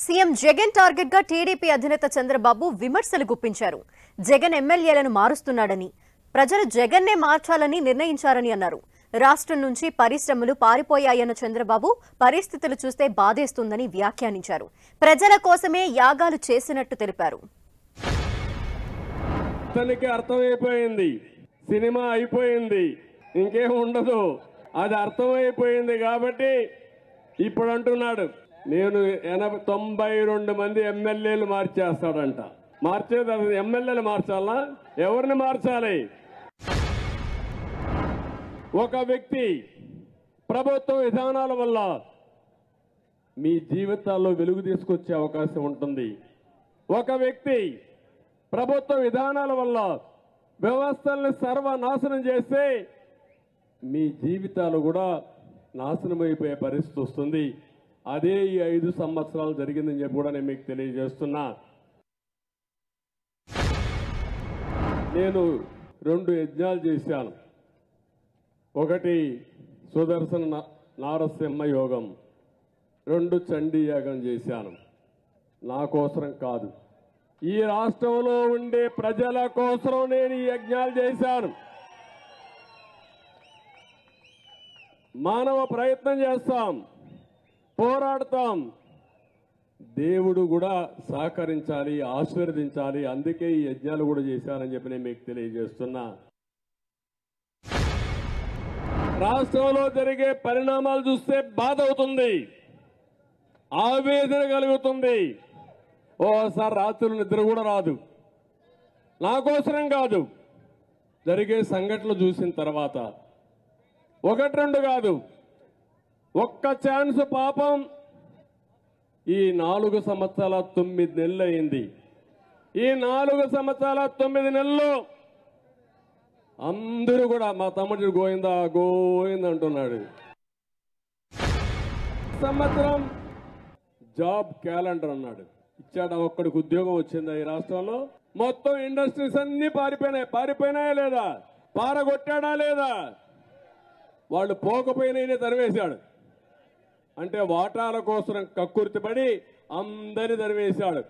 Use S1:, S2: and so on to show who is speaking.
S1: CM Jagan target గా TDP అధినేత చంద్రబాబు విమర్శలు గుప్పించారు. జగన్ ఎమ్మెల్యేలను మారుస్తున్నాడని, ప్రజలు జగన్నే మార్చాలని నిర్ణయించారని అన్నారు. రాష్ట్రం నుంచి పరిశ్రమలు పారిపోయాయన్న చంద్రబాబు పరిస్థితులు చూస్తే బాధేస్తుందని వ్యాఖ్యానించారు. ప్రజల కోసమే యాగాలు చేసినట్టు తెలిపారు.
S2: అతనికి అర్థమైపోయింది, సినిమా అయిపోయింది, ఇంకేం ఉండదు, అది అర్థమైపోయింది కాబట్టి ఇప్పుడు అంటున్నాడు నేను 92 మంది ఎమ్మెల్యేలు మార్చేస్తాడంట. మార్చేది ఎమ్మెల్యేలు మార్చాలా? ఎవరిని మార్చాలి? ఒక వ్యక్తి ప్రభుత్వ విధానాల వల్ల మీ జీవితాల్లో వెలుగు తీసుకొచ్చే అవకాశం ఉంటుంది. ఒక వ్యక్తి ప్రభుత్వ విధానాల వల్ల వ్యవస్థల్ని సర్వనాశనం చేస్తే మీ జీవితాలు కూడా నాశనమైపోయే పరిస్థితి వస్తుంది. అదే ఈ 5 సంవత్సరాలు జరిగిందని చెప్పి కూడా నేను మీకు తెలియజేస్తున్నా. నేను 2 యజ్ఞాలు చేశాను. ఒకటి సుదర్శన నారసింహ యోగం, 2 చండీ యాగం చేశాను. నా కోసరం కాదు, ఈ రాష్ట్రంలో ఉండే ప్రజల కోసం నేను ఈ యజ్ఞాలు చేశాను. మానవ ప్రయత్నం చేస్తాం, పోరాడతాం, దేవుడు కూడా సహకరించాలి, ఆశీర్వదించాలి. అందుకే ఈ యజ్ఞాలు కూడా చేశానని చెప్పి నేను మీకు తెలియజేస్తున్నా. రాష్ట్రంలో జరిగే పరిణామాలు చూస్తే బాధ అవుతుంది, ఆవేదన కలుగుతుంది. ఓసారి రాత్రులు నిద్ర కూడా రాదు. నా కోసరం కాదు, జరిగే సంఘటనలు చూసిన తర్వాత 1-2 కాదు, ఒక్క ఛాన్స్ పాపం ఈ 4 సంవత్సరాల 9 నెలలు అయింది. ఈ 4 సంవత్సరాల 9 నెలల్లో అందరూ కూడా మా తమ్ముడు గోయిందా గోయిందా అంటున్నాడు. సంవత్సరం జాబ్ క్యాలెండర్ అన్నాడు, ఇచ్చాడు. ఒక్కడికి ఉద్యోగం వచ్చిందా ఈ రాష్ట్రంలో? మొత్తం ఇండస్ట్రీస్ అన్ని పారిపోయినాయా లేదా? పారగొట్టాడా లేదా? వాళ్ళు పోకపోయినా తరివేశాడు. అంటే వాటాల కోసం కక్కుర్తిపడి అందరినీ తరివేశాడు.